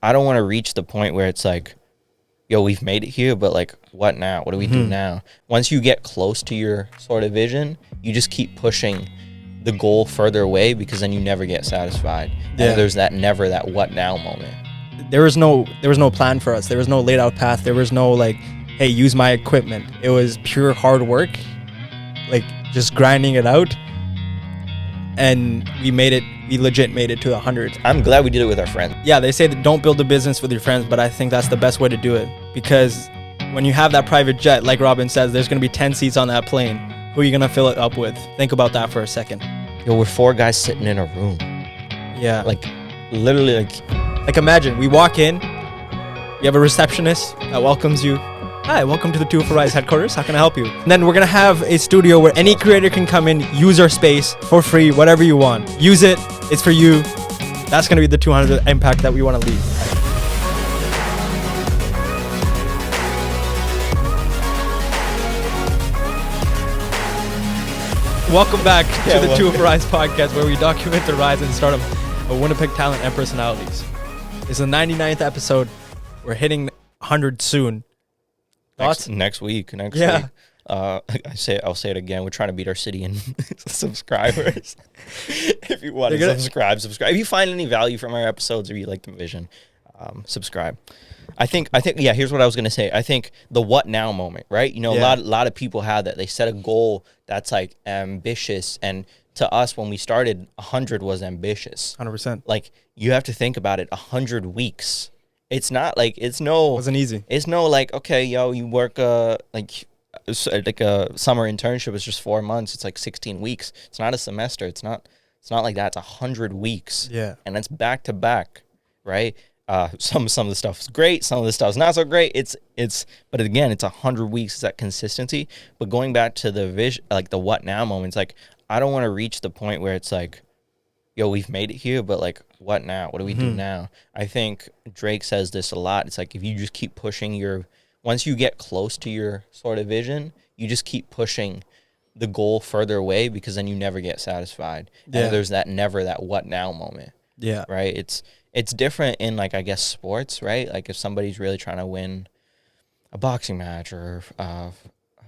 I don't want to reach the point where it's like, yo, we've made it here, but like, what now? What do we do now? Once you get close to your sort of vision, you just keep pushing the goal further away, because then you never get satisfied. And there's that what now moment. There was no plan for us. There was no laid out path. There was no like, hey, use my equipment. It was pure hard work, like just grinding it out. And we legit made it to the hundreds. I'm glad we did it with our friends. Yeah, they say that don't build a business with your friends, but I think that's the best way to do it, because when you have that private jet, like Robin says, there's going to be 10 seats on that plane. Who are you going to fill it up with? Think about that for a second. Yo, we're 4 guys sitting in a room. Yeah. Like, literally, like imagine, we walk in, you have a receptionist that welcomes you. Hi, welcome to the Two for Rise headquarters. How can I help you? And then we're going to have a studio where any creator can come in, use our space for free, whatever you want. Use it. It's for you. That's going to be the 200 impact that we want to leave. Welcome back to the Two for Rise podcast, where we document the rise and stardom of Winnipeg talent and personalities. It's the 99th episode. We're hitting 100 soon. Next week. I'll say it again. We're trying to beat our city in subscribers. If you want to subscribe. If you find any value from our episodes, or you like the vision, subscribe. I think. Yeah. Here's what I was gonna say. I think the what now moment, right? You know, a lot of people have that. They set a goal that's like ambitious, and to us, when we started, 100 was ambitious. 100%. Like, you have to think about it. 100 weeks. It's not like wasn't easy. It's no like, okay, yo, you work like a summer internship is just 4 months. It's like 16 weeks. It's not a semester. It's not like that. It's 100 weeks. Yeah. And it's back to back, right? Some of the stuff is great. Some of the stuff is not so great. But again, it's 100 weeks. It's that consistency. But going back to the vision, like the what now moments, like, I don't want to reach the point where it's like, yo, we've made it here, but like, what now? What do we do now? I think Drake says this a lot. It's like, if you just keep pushing once you get close to your sort of vision, you just keep pushing the goal further away, because then you never get satisfied. Yeah. And there's that what now moment. Yeah. Right. It's different in, like, I guess, sports, right? Like, if somebody's really trying to win a boxing match or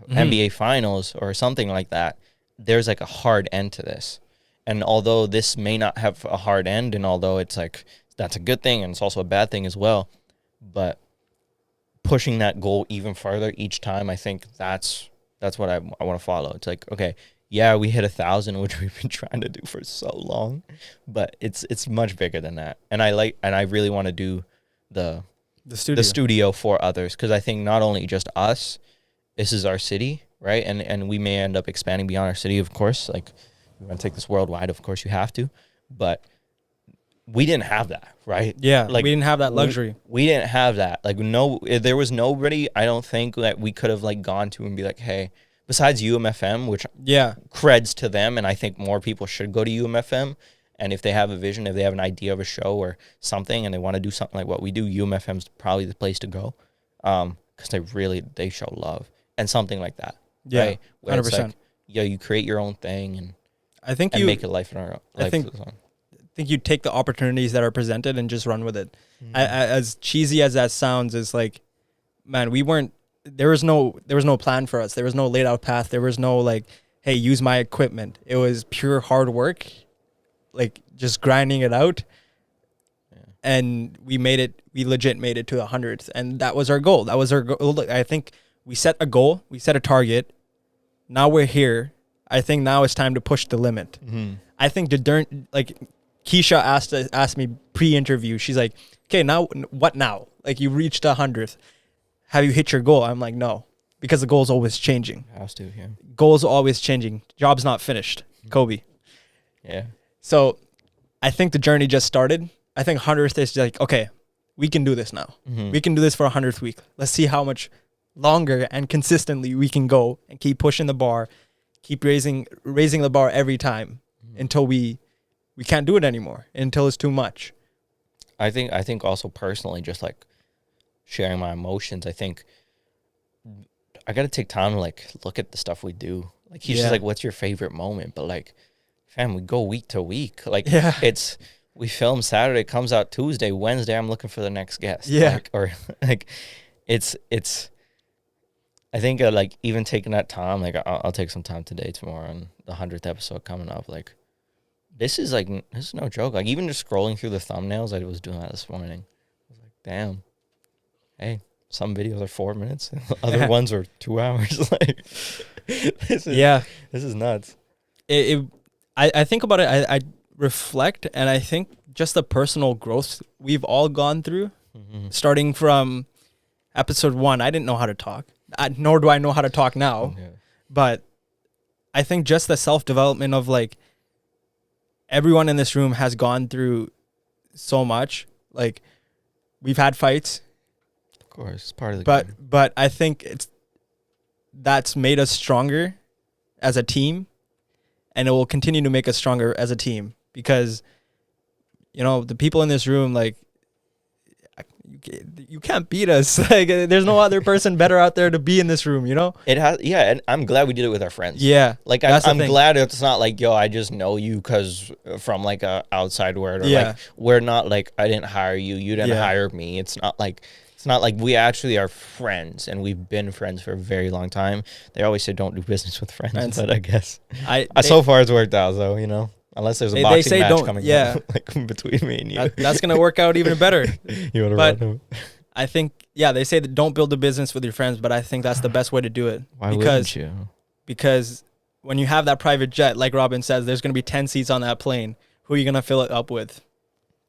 NBA finals or something like that, there's like a hard end to this. And although this may not have a hard end, and although it's like, that's a good thing and it's also a bad thing as well, but pushing that goal even further each time, I think that's what I want to follow. It's like, okay, yeah, we hit 1,000, which we've been trying to do for so long, but it's much bigger than that. And I really want to do the studio for others, because I think not only just us, this is our city, right? And we may end up expanding beyond our city, of course. Like, you want to take this worldwide, of course you have to, but we didn't have that, right? Yeah, like, we didn't have that luxury. We didn't have that. Like, there was nobody, I don't think, that we could have like gone to and be like, hey, besides UMFM, which creds to them, and I think more people should go to UMFM. And if they have a vision, if they have an idea of a show or something, and they want to do something like what we do, UMFM's probably the place to go, because they show love and something like that. Yeah, right? 100%. Like, you create your own thing, and I think make a life in our own. I think you take the opportunities that are presented and just run with it. As cheesy as that sounds, is like, man, there was no plan for us. There was no laid out path. There was no like, hey, use my equipment. It was pure hard work, like just grinding it out. Yeah. And we legit made it to the hundreds. And that was our goal. I think we set a goal, we set a target. Now we're here. I think now it's time to push the limit. I think Keisha asked me pre-interview. She's like, okay, now what now? Like, you reached 100th. Have you hit your goal? I'm like, no, because the goal is always changing. It has to, yeah. Goals are always changing. Job's not finished. Kobe. Yeah. So I think the journey just started. I think 100th is like, okay, we can do this now. We can do this for 100th week. Let's see how much longer and consistently we can go and keep pushing the bar, keep raising the bar every time until we can't do it anymore, until it's too much. I think also personally, just like sharing my emotions, I think I got to take time to like look at the stuff we do. Like, he's just like, what's your favorite moment? But like, fam, we go week to week. Like, we film Saturday, comes out Tuesday, Wednesday, I'm looking for the next guest. Yeah. Like, or like, it's. I think like even taking that time, like I'll take some time today, tomorrow, on the 100th episode coming up. Like, this is no joke. Like, even just scrolling through the thumbnails, I was doing that this morning. I was like, damn. Hey, some videos are 4 minutes, other ones are 2 hours. Like, this is nuts. I think about it. I reflect, and I think just the personal growth we've all gone through, starting from episode 1. I didn't know how to talk, nor do I know how to talk now. Yeah. But I think just the self-development of like everyone in this room has gone through so much. Like, we've had fights. Of course, it's part of the game. But I think that's made us stronger as a team, and it will continue to make us stronger as a team because, you know, the people in this room, like, you can't beat us. Like, there's no other person better out there to be in this room, you know? It has, yeah, and I'm glad we did it with our friends. Yeah. Like, I'm glad it's not like, yo, I just know you because from like a outside word, or like, we're not like, I didn't hire you, you didn't hire me. It's not like we actually are friends, and we've been friends for a very long time. They always say don't do business with friends, but I guess so far it's worked out, so, you know. Unless there's a boxing match coming up, like, between me and you. That's going to work out even better. You want to run him? I think, they say that don't build a business with your friends, but I think that's the best way to do it. Why wouldn't you? Because when you have that private jet, like Robin says, there's going to be 10 seats on that plane. Who are you going to fill it up with?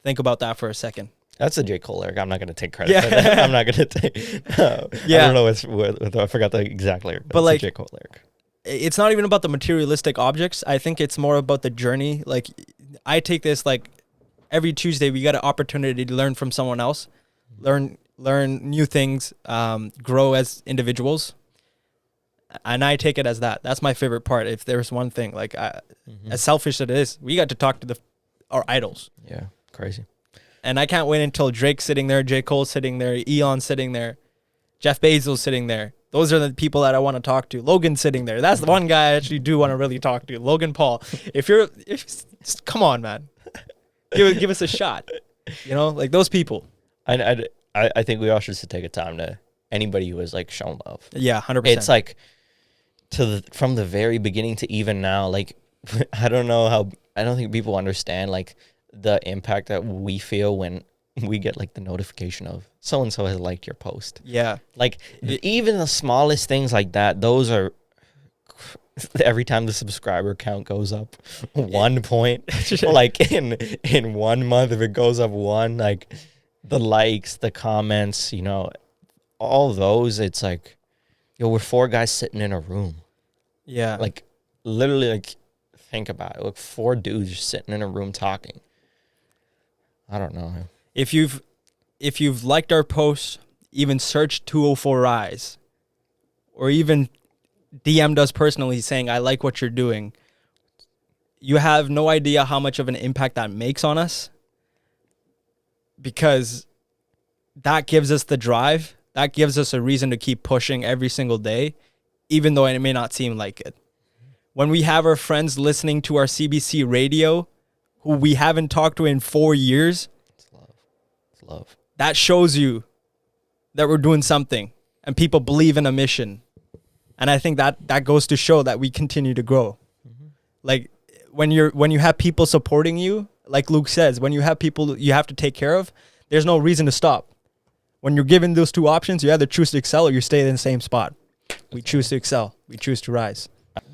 Think about that for a second. That's a J. Cole lyric. I'm not going to take credit for that. I'm not going to take... I don't know what I forgot the exact lyric. But like, a J. Cole lyric. It's not even about the materialistic objects. I think it's more about the journey. Like, I take this, like, every Tuesday we got an opportunity to learn from someone else, learn new things, grow as individuals. And I take it as that. That's my favorite part. If there's one thing, like, as selfish as it is, we got to talk to our idols. Yeah, crazy. And I can't wait until Drake's sitting there, J. Cole's sitting there, Eon's sitting there, Jeff Bezos sitting there. Those are the people that I want to talk to. Logan's sitting there. That's the one guy I actually do want to really talk to. Logan Paul. Come on, man. Give us a shot. You know, like those people. I think we all should take a time to anybody who has like shown love. Yeah, 100%. It's like from the very beginning to even now. Like, I don't think people understand like the impact that we feel when we get like the notification of so-and-so has liked your post. Yeah. Like even the smallest things like that, those are every time the subscriber count goes up 1 point, like in 1 month, if it goes up one, like the likes, the comments, you know, all those, it's like, yo, we're 4 guys sitting in a room. Yeah. Like literally, like, think about it. Like 4 dudes just sitting in a room talking. I don't know. If you've liked our post, even searched 204 Rise, or even DM'd us personally saying, I like what you're doing, you have no idea how much of an impact that makes on us, because that gives us the drive. That gives us a reason to keep pushing every single day, even though it may not seem like it. When we have our friends listening to our CBC radio, who we haven't talked to in 4 years, it's love. That shows you that we're doing something and people believe in a mission. And I think that goes to show that we continue to grow. Mm-hmm. Like when you have people supporting you, like Luke says, when you have people you have to take care of, there's no reason to stop. When you're given those 2 options, you either choose to excel or you stay in the same spot. We choose to excel. We choose to rise.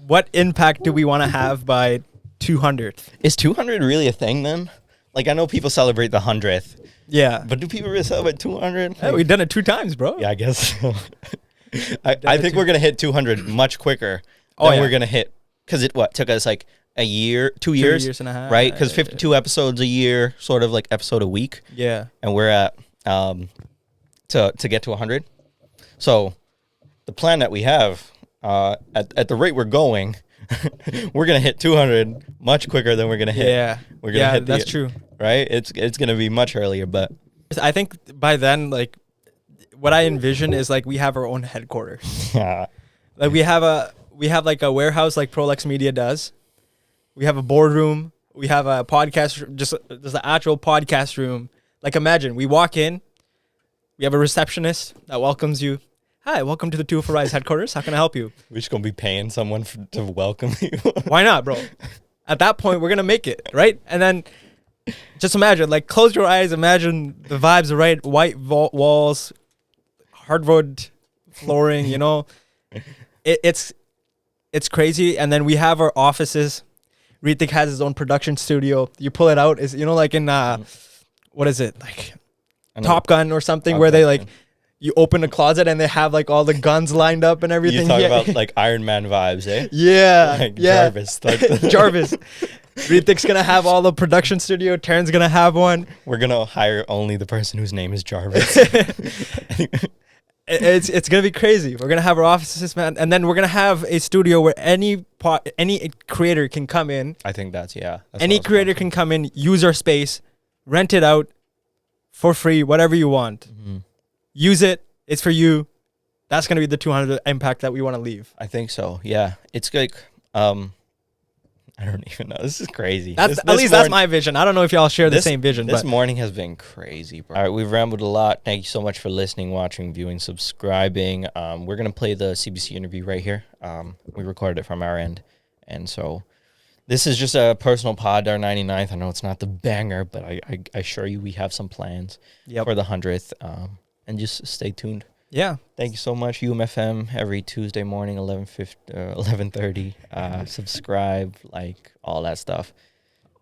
What impact do we want to have by 200th? Is 200 really a thing then? Like, I know people celebrate the 100th. Yeah. But do people really celebrate 200? Hey, we've done it 2 times, bro. Yeah, I guess so. I think we're going to hit 200 much quicker than we're going to hit. Because it took us like a year, 2 years. 2 years and a half. Right? Because 52 episodes a year, sort of like episode a week. Yeah. And we're at, to get to 100. So the plan that we have, at the rate we're going, we're gonna hit 200 much quicker than we're gonna hit. Yeah, we're gonna hit. That's true. Right? It's gonna be much earlier, but I think by then, like, what I envision is like we have our own headquarters. Like we have like a warehouse like Prolex Media does. We have a boardroom. We have a podcast, just an actual podcast room. Like imagine we walk in, we have a receptionist that welcomes you. Hi, welcome to the 204 Rise headquarters. How can I help you? We're just going to be paying someone to welcome you. Why not, bro? At that point, we're going to make it, right? And then just imagine, like, close your eyes. Imagine the vibes are right. White walls, hardwood flooring, you know. It's crazy. And then we have our offices. Ritik has his own production studio. You pull it out. Is like in, what is it? Like Top Gun or something where they, like, you open a closet and they have like all the guns lined up and everything. You talk about like Iron Man vibes, eh? Yeah. Like yeah. Jarvis. Jarvis. Ritik's going to have all the production studio. Taryn's going to have one. We're going to hire only the person whose name is Jarvis. It's going to be crazy. We're going to have our offices, man. And then we're going to have a studio where any creator can come in. I think that's any creator can come in, use our space, rent it out for free, whatever you want. Mm-hmm. Use it. It's for you. That's going to be the 200 impact that we want to leave. I think so. Yeah. It's like, I don't even know. This is crazy. That's my vision. I don't know if y'all share the same vision. This morning has been crazy, bro. All right. We've rambled a lot. Thank you so much for listening, watching, viewing, subscribing. We're going to play the CBC interview right here. We recorded it from our end. And so this is just a personal pod, our 99th. I know it's not the banger, but I assure you we have some plans for the 100th. And just stay tuned. Yeah. Thank you so much. UMFM every Tuesday morning, 11:30. Subscribe, like, all that stuff.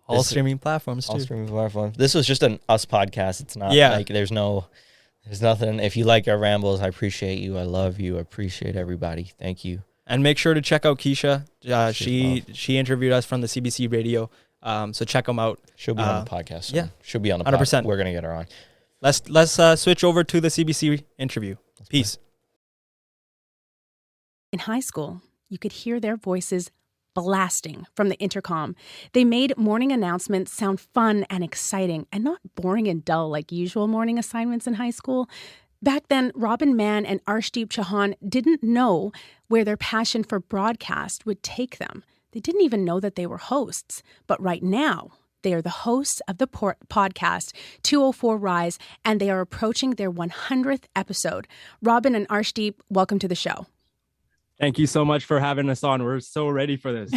All streaming platforms, too. All streaming platforms. This was just an us podcast. It's not like there's nothing. If you like our rambles, I appreciate you. I love you. I appreciate everybody. Thank you. And make sure to check out Keisha. She interviewed us from the CBC Radio. So check them out. She'll be on the podcast soon. Yeah. She'll be on the 100%. podcast. We're going to get her on. Let's switch over to the CBC interview. Peace. In high school, you could hear their voices blasting from the intercom. They made morning announcements sound fun and exciting and not boring and dull like usual morning assignments in high school. Back then, Robin Mann and Arshdeep Chauhan didn't know where their passion for broadcast would take them. They didn't even know that they were hosts. But right now, they are the hosts of the podcast 204 Rise, and they are approaching their 100th episode. Robin and Arshdeep, welcome to the show. Thank you so much for having us on. We're so ready for this.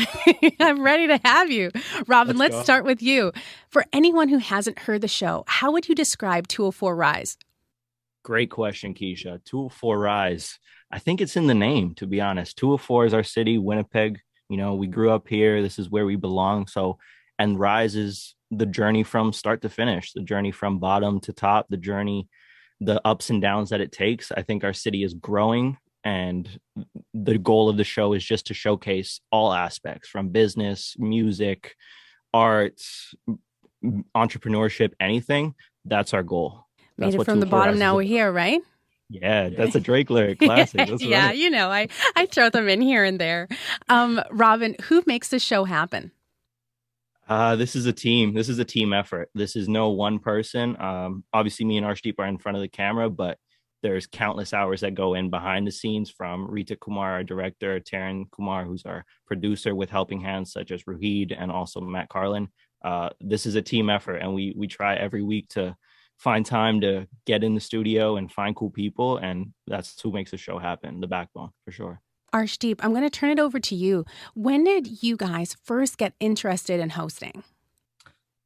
I'm ready to have you. Robin, let's start with you. For anyone who hasn't heard the show, how would you describe 204 Rise? Great question, Keisha. 204 Rise. I think it's in the name, to be honest. 204 is our city, Winnipeg. You know, we grew up here. This is where we belong. And Rise is the journey from start to finish, the journey from bottom to top, the journey, the ups and downs that it takes. I think our city is growing, and the goal of the show is just to showcase all aspects, from business, music, arts, entrepreneurship, anything. That's our goal. Made it from the bottom, now we're here, right? Yeah, that's a Drake lyric, classic. That's yeah, right. You know, I throw them in here and there. Robin, who makes the show happen? This is a team. This is a team effort. This is no one person. Obviously, me and Arshdeep are in front of the camera, but there's countless hours that go in behind the scenes, from Rita Kumar, our director, Taryn Kumar, who's our producer, with helping hands such as Ruhid and also Matt Carlin. This is a team effort, and we try every week to find time to get in the studio and find cool people, and that's who makes the show happen, the backbone, for sure. Arshdeep, I'm going to turn it over to you. When did you guys first get interested in hosting?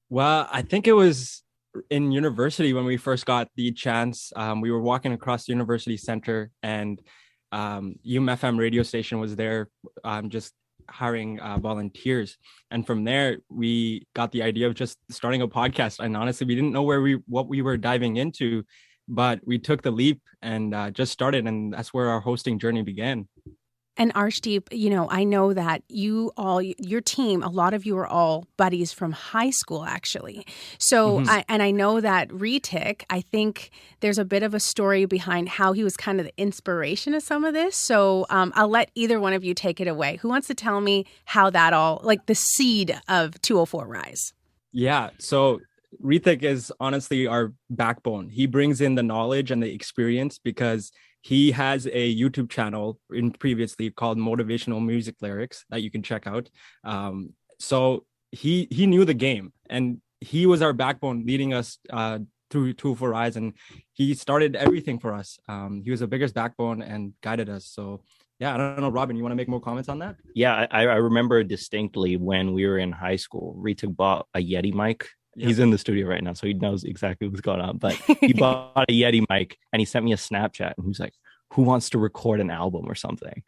Well, I think it was in university when we first got the chance. We were walking across the university center, and UMFM radio station was there just hiring volunteers. And from there, we got the idea of just starting a podcast. And honestly, we didn't know what we were diving into, but we took the leap and just started. And that's where our hosting journey began. And Arshdeep, you know, I know that your team, a lot of you are all buddies from high school, actually. So, I know that Ritik, I think there's a bit of a story behind how he was kind of the inspiration of some of this. So I'll let either one of you take it away. Who wants to tell me how that all, like the seed of 204 Rise? Yeah. So Ritik is honestly our backbone. He brings in the knowledge and the experience because he has a YouTube channel previously called Motivational Music Lyrics that you can check out. So he knew the game, and he was our backbone leading us through 204 Rise, and he started everything for us. He was the biggest backbone and guided us. So yeah, I don't know, Robin, you want to make more comments on that? Yeah, I remember distinctly when we were in high school, Ritik bought a Yeti mic. Yeah. He's in the studio right now, so he knows exactly what's going on. But he bought a Yeti mic and he sent me a Snapchat and he was like, who wants to record an album or something?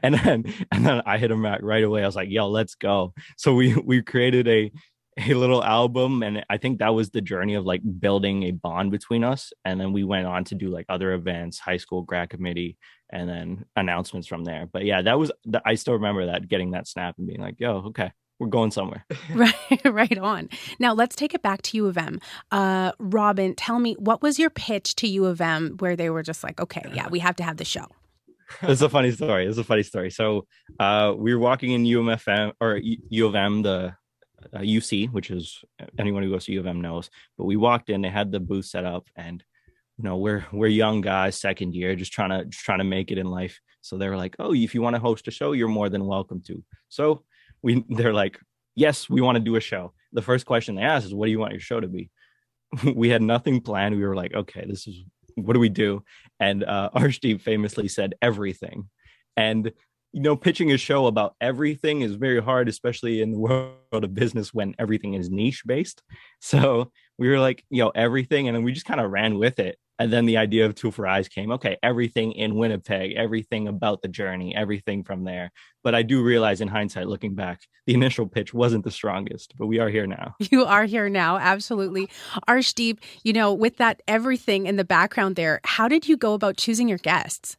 and then I hit him right away. I was like, yo, let's go. So we created a little album, and I think that was the journey of like building a bond between us. And then we went on to do like other events, high school grad committee, and then announcements from there. But yeah, I still remember that, getting that snap and being like, yo, okay, we're going somewhere. Right on. Now let's take it back to U of M. Robin, tell me, what was your pitch to U of M where they were just like, okay, yeah, we have to have the show? It's a funny story. So we were walking in U of M, the UC, which is, anyone who goes to U of M knows. But we walked in, they had the booth set up, and we're young guys, second year, just trying to make it in life. So they were like, oh, if you want to host a show, you're more than welcome to. So they're like, yes, we want to do a show. The first question they asked is, what do you want your show to be? We had nothing planned. We were like, okay, what do we do? And Arshdeep famously said everything. And pitching a show about everything is very hard, especially in the world of business when everything is niche based. So we were like, everything. And then we just kind of ran with it. And then the idea of 204 Rise came. Okay, everything in Winnipeg, everything about the journey, everything from there. But I do realize in hindsight, looking back, the initial pitch wasn't the strongest, but we are here now. You are here now. Absolutely. Arshdeep, with that everything in the background there, how did you go about choosing your guests?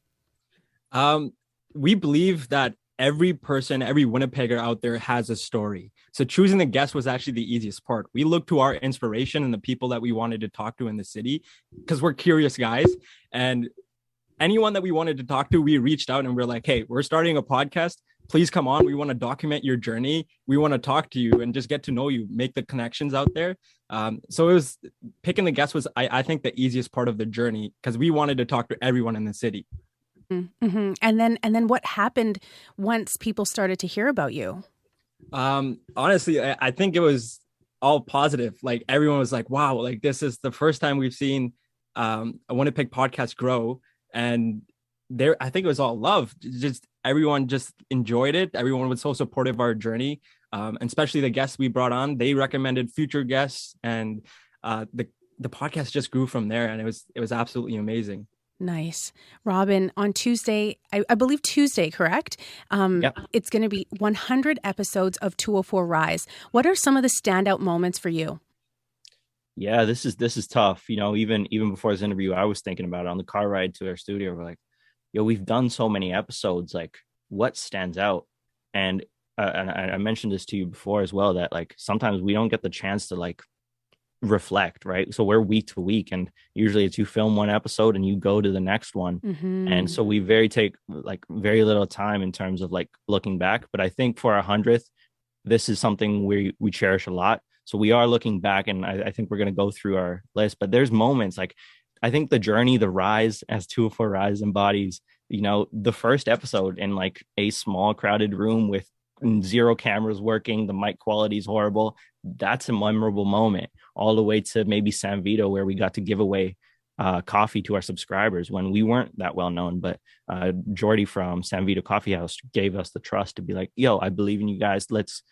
We believe that every person, every Winnipegger out there has a story. So choosing the guest was actually the easiest part. We looked to our inspiration and the people that we wanted to talk to in the city, because we're curious guys. And anyone that we wanted to talk to, we reached out and we're like, hey, we're starting a podcast. Please come on. We want to document your journey. We want to talk to you and just get to know you, make the connections out there. So it was picking the guest was, I think, the easiest part of the journey, because we wanted to talk to everyone in the city. Mm-hmm. And then what happened once people started to hear about you? Honestly, I think it was all positive. Like, everyone was like, wow, like this is the first time we've seen a Winnipeg podcast grow. And I think it was all love. Just everyone just enjoyed it. Everyone was so supportive of our journey. And especially the guests we brought on, they recommended future guests, and the podcast just grew from there. And it was absolutely amazing. Nice. Robin, on Tuesday, I believe Tuesday, correct? Yep. It's going to be 100 episodes of 204 Rise. What are some of the standout moments for you? Yeah, this is tough. Even before this interview, I was thinking about it on the car ride to our studio. We're like, we've done so many episodes. Like, what stands out? And I mentioned this to you before as well, that like sometimes we don't get the chance to like reflect, right? So we're week to week, and usually it's you film one episode and you go to the next one. Mm-hmm. And so we take like very little time in terms of like looking back. But I think for our 100th, this is something we cherish a lot. So we are looking back, and I think we're going to go through our list. But there's moments like, I think the journey, the rise, as 204 Rise embodies, the first episode in like a small crowded room with 0 cameras working, the mic quality is horrible. That's a memorable moment, all the way to maybe San Vito, where we got to give away coffee to our subscribers when we weren't that well known. But Jordy from San Vito Coffee House gave us the trust to be like, yo, I believe in you guys. Let's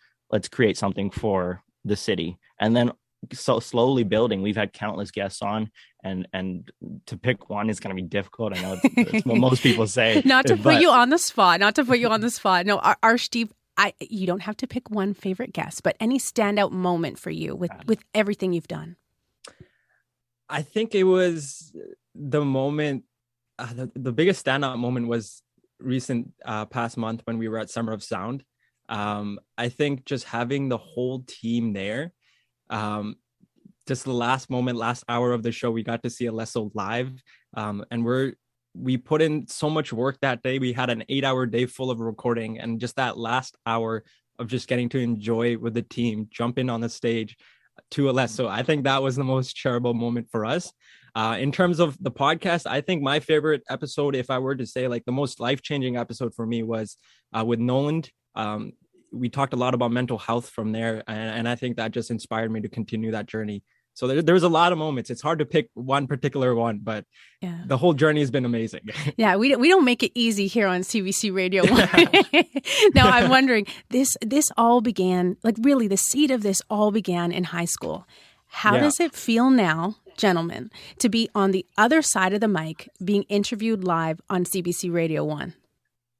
create something for the city. And then so slowly building, we've had countless guests on, and to pick one is going to be difficult. I know it's what most people say. Not to put you on the spot. No, Arshdeep, you don't have to pick one favorite guest, but any standout moment for you with everything you've done. I think it was the moment, the biggest standout moment was recent past month when we were at Summer of Sound. I think just having the whole team there, just the last hour of the show, we got to see Alesso live, and we put in so much work that day. We had an 8-hour day full of recording, and just that last hour of just getting to enjoy with the team, jump in on the stage to Alesso. I think that was the most charitable moment for us. In terms of the podcast, I think my favorite episode, if I were to say like the most life-changing episode for me, was with Nolan. we talked a lot about mental health from there. And I think that just inspired me to continue that journey. So there's a lot of moments. It's hard to pick one particular one, but the whole journey has been amazing. Yeah, we don't make it easy here on CBC Radio 1. Now, I'm wondering, this all began, like really the seed of this all began in high school. How does it feel now, gentlemen, to be on the other side of the mic being interviewed live on CBC Radio 1?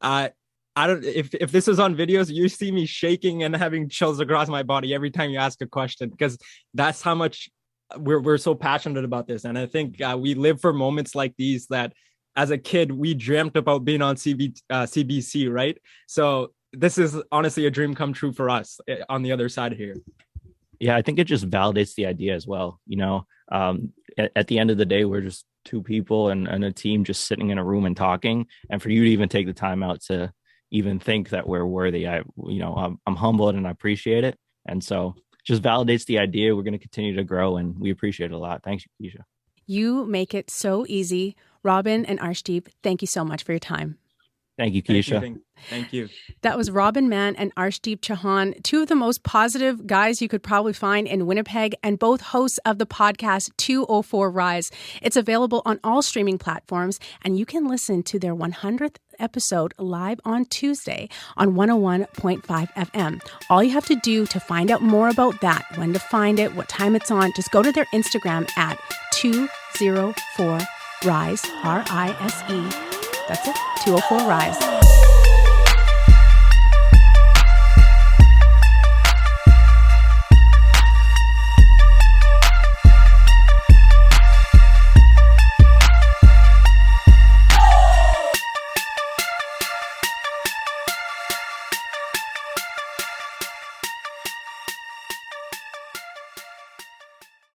I don't, if this was on videos, you see me shaking and having chills across my body every time you ask a question, because that's how much we're so passionate about this. And I think we live for moments like these that as a kid, we dreamt about being on CBC, right? So this is honestly a dream come true for us on the other side here. Yeah, I think it just validates the idea as well. You know, at the end of the day, we're just two people and a team just sitting in a room and talking. And for you to even take the time out to even think that we're worthy, I'm humbled and I appreciate it. And so just validates the idea. We're going to continue to grow and we appreciate it a lot. Thanks, Keisha. You make it so easy. Robin and Arshdeep, thank you so much for your time. Thank you, Keisha. Thank you. That was Robin Mann and Arshdeep Chauhan, two of the most positive guys you could probably find in Winnipeg, and both hosts of the podcast 204 Rise. It's available on all streaming platforms, and you can listen to their 100th episode live on Tuesday on 101.5 FM. All you have to do to find out more about that, when to find it, what time it's on, just go to their Instagram at 204 Rise, RISE. That's it, 204 Rise.